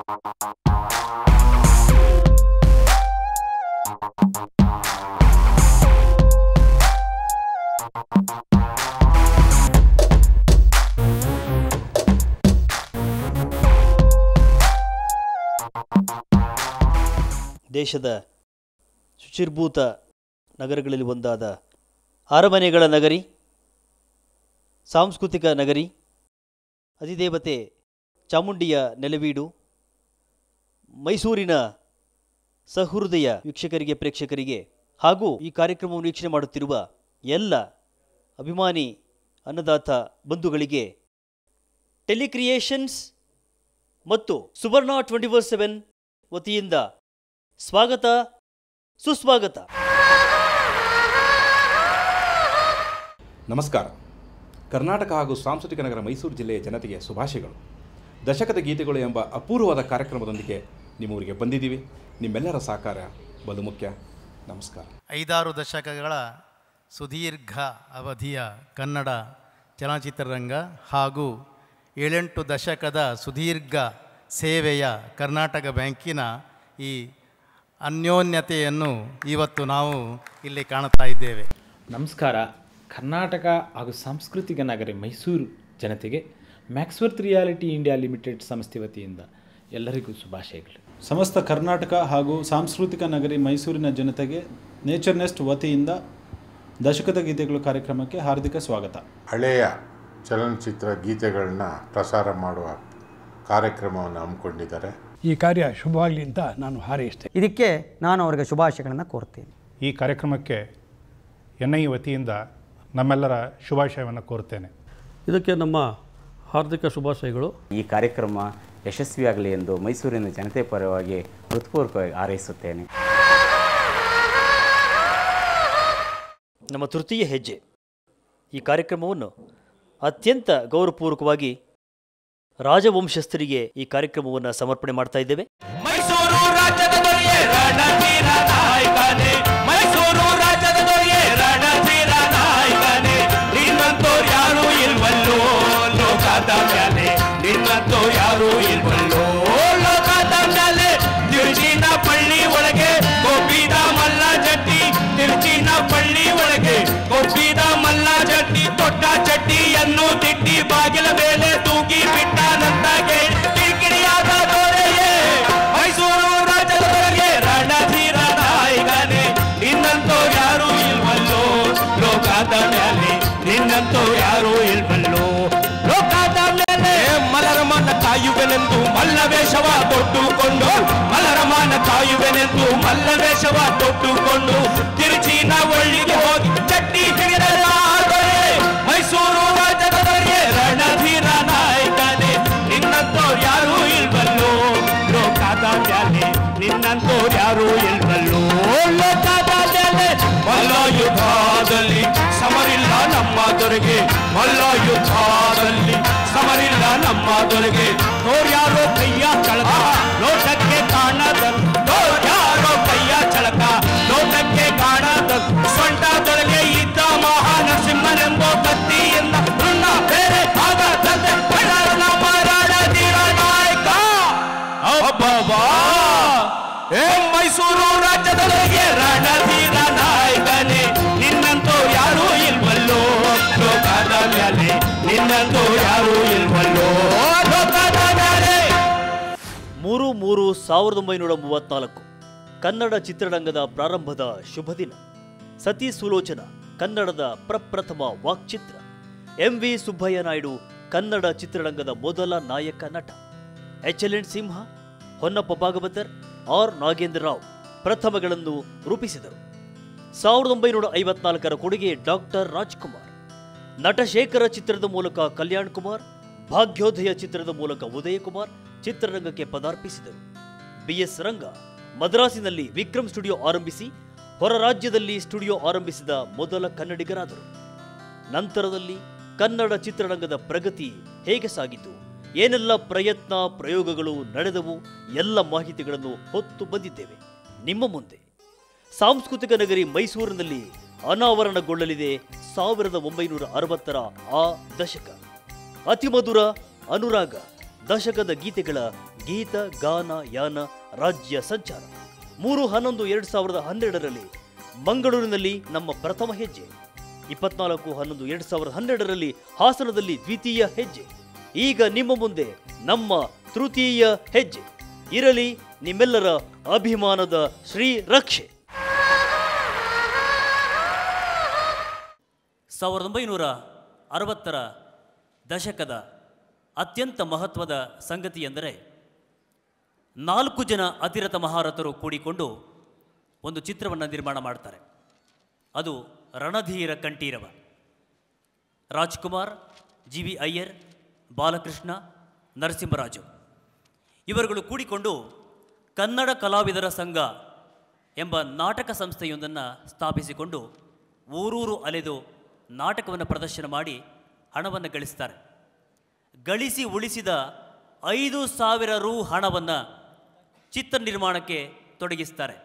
ದೇಶದ ಶುಚಿರ್ಭೂತ ನಗರಗಳಲ್ಲಿ ಒಂದಾದ ಅರಮನೆಗಳ ನಗರಿ, ಸಾಂಸ್ಕೃತಿಕ ನಗರಿ, ಅಧಿದೇವತೆ ಚಾಮುಂಡಿಯ ನೆಲವೀಡು, ಮೈಸೂರಿನ ಸಹೃದಯ ವೀಕ್ಷಕರಿಗೆ, ಪ್ರೇಕ್ಷಕರಿಗೆ ಹಾಗೂ ಈ ಕಾರ್ಯಕ್ರಮವನ್ನು ವೀಕ್ಷಣೆ ಮಾಡುತ್ತಿರುವ ಎಲ್ಲ ಅಭಿಮಾನಿ ಅನ್ನದಾತ ಬಂಧುಗಳಿಗೆ ಟೆಲಿಕ್ರಿಯೇಷನ್ಸ್ ಮತ್ತು ಸುವರ್ಣ 24/7 ವತಿಯಿಂದ ಸ್ವಾಗತ, ಸುಸ್ವಾಗತ. ನಮಸ್ಕಾರ. ಕರ್ನಾಟಕ ಹಾಗೂ ಸಾಂಸ್ಕೃತಿಕ ನಗರ ಮೈಸೂರು ಜಿಲ್ಲೆಯ ಜನತೆಗೆ ಶುಭಾಶಯಗಳು. ದಶಕದ ಗೀತೆಗಳು ಎಂಬ ಅಪೂರ್ವವಾದ ಕಾರ್ಯಕ್ರಮದೊಂದಿಗೆ ನಿಮ್ಮೂರಿಗೆ ಬಂದಿದ್ದೀವಿ. ನಿಮ್ಮೆಲ್ಲರ ಸಹಕಾರ ಬಲು ಮುಖ್ಯ. ನಮಸ್ಕಾರ. 5-6 ದಶಕಗಳ ಸುದೀರ್ಘ ಅವಧಿಯ ಕನ್ನಡ ಚಲನಚಿತ್ರರಂಗ ಹಾಗೂ 7-8 ದಶಕದ ಸುದೀರ್ಘ ಸೇವೆಯ ಕರ್ನಾಟಕ ಬ್ಯಾಂಕಿನ ಈ ಅನ್ಯೋನ್ಯತೆಯನ್ನು ಇವತ್ತು ನಾವು ಇಲ್ಲಿ ಕಾಣುತ್ತಾ ಇದ್ದೇವೆ. ನಮಸ್ಕಾರ. ಕರ್ನಾಟಕ ಹಾಗೂ ಸಾಂಸ್ಕೃತಿಕ ನಗರ ಮೈಸೂರು ಜನತೆಗೆ ಮ್ಯಾಕ್ಸ್ವರ್ತ್ ರಿಯಾಲಿಟಿ ಇಂಡಿಯಾ ಲಿಮಿಟೆಡ್ ಸಂಸ್ಥೆ ವತಿಯಿಂದ ಎಲ್ಲರಿಗೂ ಶುಭಾಶಯಗಳು. ಸಮಸ್ತ ಕರ್ನಾಟಕ ಹಾಗೂ ಸಾಂಸ್ಕೃತಿಕ ನಗರಿ ಮೈಸೂರಿನ ಜನತೆಗೆ ನೇಚರ್ ನೆಸ್ಟ್ ವತಿಯಿಂದ ದಶಕದ ಗೀತೆಗಳು ಕಾರ್ಯಕ್ರಮಕ್ಕೆ ಹಾರ್ದಿಕ ಸ್ವಾಗತ. ಹಳೆಯ ಚಲನಚಿತ್ರ ಗೀತೆಗಳನ್ನ ಪ್ರಸಾರ ಮಾಡುವ ಕಾರ್ಯಕ್ರಮವನ್ನು ಹಮ್ಮಿಕೊಂಡಿದ್ದಾರೆ. ಈ ಕಾರ್ಯ ಶುಭವಾಗಲಿ ಅಂತ ನಾನು ಹಾರೈಸ್ತೇನೆ. ಇದಕ್ಕೆ ನಾನು ಅವರಿಗೆ ಶುಭಾಶಯಗಳನ್ನು ಕೋರ್ತೇನೆ. ಈ ಕಾರ್ಯಕ್ರಮಕ್ಕೆ NI ವತಿಯಿಂದ ನಮ್ಮೆಲ್ಲರ ಶುಭಾಶಯವನ್ನು ಕೋರ್ತೇನೆ. ಇದಕ್ಕೆ ನಮ್ಮ ಹಾರ್ದಿಕ ಶುಭಾಶಯಗಳು. ಈ ಕಾರ್ಯಕ್ರಮ ಯಶಸ್ವಿಯಾಗಲಿ ಎಂದು ಮೈಸೂರಿನ ಜನತೆ ಪರವಾಗಿ ಹೃತ್ಪೂರ್ವಕವಾಗಿ ಹಾರೈಸುತ್ತೇನೆ. ನಮ್ಮ ತೃತೀಯ ಹೆಜ್ಜೆ ಈ ಕಾರ್ಯಕ್ರಮವನ್ನು ಅತ್ಯಂತ ಗೌರವಪೂರ್ವಕವಾಗಿ ರಾಜವಂಶಸ್ಥರಿಗೆ ಈ ಕಾರ್ಯಕ್ರಮವನ್ನು ಸಮರ್ಪಣೆ ಮಾಡ್ತಾ ಇದ್ದೇವೆ. ಮೈಸೂರು ರಾಜ್ಯದ ದೊರೆಯೇ ರಣಧೀರ ನಾಯಕನೇ, ಮೈಸೂರು ರಾಜ್ಯದ ದೊರೆಯೇ ರಣಧೀರ ನಾಯಕನೇ, ನಿನ್ನಂತೋರು ಯಾರು ಇಲ್ವಲ್ಲೋ ಲೋಕದ ಮ್ಯಾಲೆ, ನಿನ್ನಂತೋರು ಯಾರು ಇಲ್ವಲ್ಲೋ ಲೋಕದ ಮ್ಯಾಲೆ. ತಿರುಚಿನ ಪಳ್ಳಿ ಒಳಗೆ ಕೊಬ್ಬಿದ ಮಲ್ಲ ಜಟ್ಟಿ, ತಿರುಚಿನ ಪಳ್ಳಿ ಒಳಗೆ ಕೊಬ್ಬಿದ ಮಲ್ಲ ಜಟ್ಟಿ, ದೊಡ್ಡ ಚಟ್ಟಿಯನ್ನು ತಿಟ್ಟಿ ಬಾಗಿಲ ಮೇಲೆ ತೂಗಿ ಬಿಟ್ಟನಂತ ಕಿರಿಕಿರಿಯಾದ ದೊರೆಯೇ, ಮೈಸೂರು ರಾಜ್ಯದ ದೊರೆಗೆ ರಣಧೀರ ನಾಯಕನೇ, ನಿನ್ನಂತೋ ಯಾರು ಇಲ್ವಲ್ಲೋ ಲೋಕದ ಮೇಲೆ, ನಿನ್ನಂತೋ ಯಾರು ಇಲ್ವಲ್ಲೋ ಲೋಕದ ಮೇಲೆ. ಮಲರಮನ ಕಾಯುವೆನೆಂದು ಮಲ್ಲವೇಷವ ತೊಟ್ಟುಕೊಂಡು, ಮಲರಮನ ಕಾಯುವೆನೆಂದು ಮಲ್ಲವೇಷವ ತೊಟ್ಟುಕೊಂಡು, ತಿರುಚಿನ ಒಳ್ಳಿಗೆ ಹೋಗಿ ಚಟ್ಟಿ ಹಿಡಿದ ಮೈಸೂರು ರಾಜ್ಯದ ದೊರೆಗೆ ರಣಧೀರ ನಾಯಕನೇ, ನಿನ್ನಂತೋರು ಯಾರು ಇಲ್ವಲ್ಲೋ ಲೋಕದ ಮ್ಯಾಲೆ, ನಿನ್ನಂತೋರು ಯಾರು ಇಲ್ವಲ್ಲೋ ಲೋಕದ ಮ್ಯಾಲೆ. ಮಲ್ಲ ಯುದ್ಧದಲ್ಲಿ ಸಮರಿಲ್ಲ ನಮ್ಮ ದೊರೆಗೆ, ಮಲ್ಲ ಯುದ್ಧದಲ್ಲಿ ಸಮರಿಲ್ಲ ನಮ್ಮ ದೊರೆಗೆ. ಯಾರೋ ಕೈಯ ಚಳಕ ಲೋಟಕ್ಕೆ ಕಾಣದ, ಯಾರೋ ಕೈಯ ಚಳಕ ಲೋಟಕ್ಕೆ ಕಾಣದ, ಸೊಂಟದೊಳಗೆ ಇದ್ದ ಮಹಾನರಸಿಂಹನೆಂಬ ಕತ್ತಿಯಿಂದ ಋಣ ಬೇರೆ ಆಗದಂತೆ ನಮ್ಮ ರಣಧೀರ ನಾಯಕ ಅಬ್ಬಬ್ಬಾ. ಏ ಮೈಸೂರು ರಾಜ್ಯದೊಳಗೆ ರಣಧೀರ ನಾಯಕನೇ, ನಿನ್ನಂತೋ ಯಾರು ಇಲ್ವಲ್ಲೋ ಲೋಕದ ಮ್ಯಾಲೆ, ನಿನ್ನಂತೋ ಯಾರು ಇಲ್ವಲ್ಲೋ ಲೋಕದ ಮ್ಯಾಲೆ. 3/3/1934 ಕನ್ನಡ ಚಿತ್ರರಂಗದ ಪ್ರಾರಂಭದ ಶುಭ ದಿನ. ಸತಿ ಸುಲೋಚನ ಕನ್ನಡದ ಪ್ರಪ್ರಥಮ ವಾಕ್ಚಿತ್ರ. MV ಸುಬ್ಬಯ್ಯ ನಾಯ್ಡು ಕನ್ನಡ ಚಿತ್ರರಂಗದ ಮೊದಲ ನಾಯಕ ನಟ. HLN ಸಿಂಹ, ಹೊನ್ನಪ್ಪ ಭಾಗವತರ್, R ನಾಗೇಂದ್ರ ರಾವ್ ಪ್ರಥಮಗಳನ್ನು ರೂಪಿಸಿದರು. 1954ರ ಕೊಡುಗೆ ಡಾಕ್ಟರ್ ರಾಜ್ಕುಮಾರ್. ನಟಶೇಖರ ಚಿತ್ರದ ಮೂಲಕ ಕಲ್ಯಾಣ್ ಕುಮಾರ್, ಭಾಗ್ಯೋದಯ ಚಿತ್ರದ ಮೂಲಕ ಉದಯ ಕುಮಾರ್ ಚಿತ್ರರಂಗಕ್ಕೆ ಪದಾರ್ಪಿಸಿದರು. BS ರಂಗ ಮದ್ರಾಸಿನಲ್ಲಿ ವಿಕ್ರಮ್ ಸ್ಟುಡಿಯೋ ಆರಂಭಿಸಿ ಹೊರ ರಾಜ್ಯದಲ್ಲಿ ಸ್ಟುಡಿಯೋ ಆರಂಭಿಸಿದ ಮೊದಲ ಕನ್ನಡಿಗರಾದರು. ನಂತರದಲ್ಲಿ ಕನ್ನಡ ಚಿತ್ರರಂಗದ ಪ್ರಗತಿ ಹೇಗೆ ಸಾಗಿತು, ಏನೆಲ್ಲ ಪ್ರಯತ್ನ ಪ್ರಯೋಗಗಳು ನಡೆದವು, ಎಲ್ಲ ಮಾಹಿತಿಗಳನ್ನು ಹೊತ್ತು ಬಂದಿದ್ದೇವೆ ನಿಮ್ಮ ಮುಂದೆ. ಸಾಂಸ್ಕೃತಿಕ ನಗರಿ ಮೈಸೂರಿನಲ್ಲಿ ಅನಾವರಣಗೊಳ್ಳಲಿದೆ 1960ರ ಆ ದಶಕ. ಅತಿಮಧುರ ಅನುರಾಗ, ದಶಕದ ಗೀತೆಗಳ ಗೀತ ಗಾನ ಯಾನ ರಾಜ್ಯ ಸಂಚಾರ 3/11/2012ರಲ್ಲಿ ಮಂಗಳೂರಿನಲ್ಲಿ ನಮ್ಮ ಪ್ರಥಮ ಹೆಜ್ಜೆ, 24/11/2012ರಲ್ಲಿ ಹಾಸನದಲ್ಲಿ ದ್ವಿತೀಯ ಹೆಜ್ಜೆ, ಈಗ ನಿಮ್ಮ ಮುಂದೆ ನಮ್ಮ ತೃತೀಯ ಹೆಜ್ಜೆ. ಇರಲಿ ನಿಮ್ಮೆಲ್ಲರ ಅಭಿಮಾನದ ಶ್ರೀರಕ್ಷೆ. 1960ರ ದಶಕದ ಅತ್ಯಂತ ಮಹತ್ವದ ಸಂಗತಿ ಎಂದರೆ 4 ಜನ ಅತಿರಥ ಮಹಾರಥರು ಕೂಡಿಕೊಂಡು ಒಂದು ಚಿತ್ರವನ್ನು ನಿರ್ಮಾಣ ಮಾಡ್ತಾರೆ. ಅದು ರಣಧೀರ ಕಂಠೀರವ. ರಾಜ್ಕುಮಾರ್, ಜಿ.ವಿ. ಅಯ್ಯರ್, ಬಾಲಕೃಷ್ಣ, ನರಸಿಂಹರಾಜು ಇವರುಗಳು ಕೂಡಿಕೊಂಡು ಕನ್ನಡ ಕಲಾವಿದರ ಸಂಘ ಎಂಬ ನಾಟಕ ಸಂಸ್ಥೆಯೊಂದನ್ನು ಸ್ಥಾಪಿಸಿಕೊಂಡು ಊರೂರು ಅಲೆದು ನಾಟಕವನ್ನು ಪ್ರದರ್ಶನ ಮಾಡಿ ಹಣವನ್ನು ಗಳಿಸ್ತಾರೆ. ಗಳಿಸಿ ಉಳಿಸಿದ 5,000 ರು ಹಣವನ್ನು ಚಿತ್ರ ನಿರ್ಮಾಣಕ್ಕೆ ತೊಡಗಿಸ್ತಾರೆ.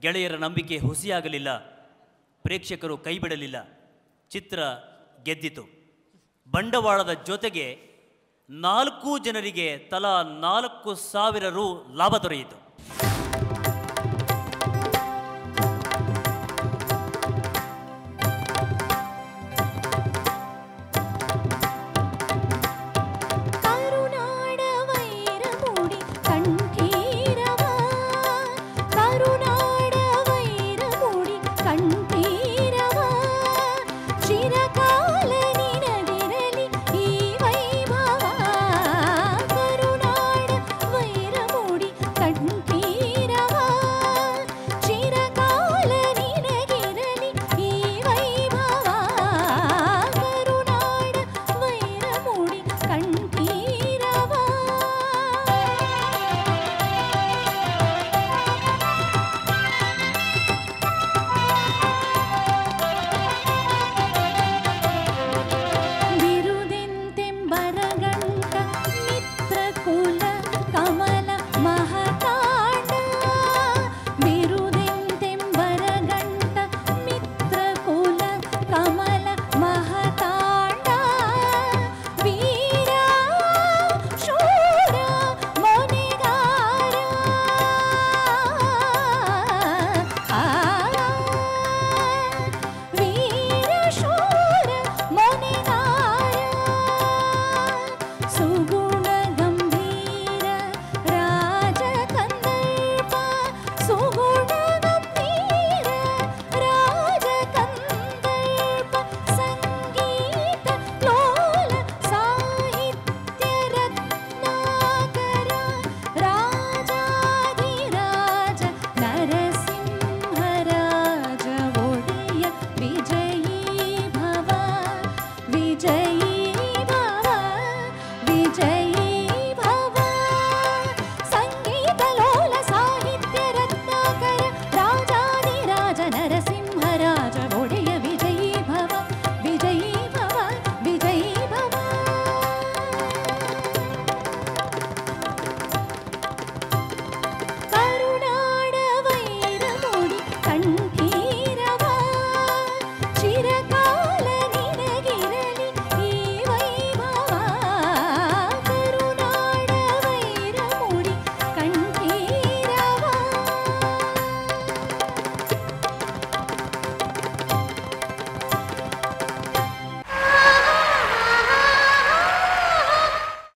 ಗೆಳೆಯರ ನಂಬಿಕೆ ಹುಸಿಯಾಗಲಿಲ್ಲ, ಪ್ರೇಕ್ಷಕರು ಕೈಬಿಡಲಿಲ್ಲ, ಚಿತ್ರ ಗೆದ್ದಿತು. ಬಂಡವಾಳದ ಜೊತೆಗೆ 4 ಜನರಿಗೆ ತಲಾ 4,000 ರು ಲಾಭ ದೊರೆಯಿತು.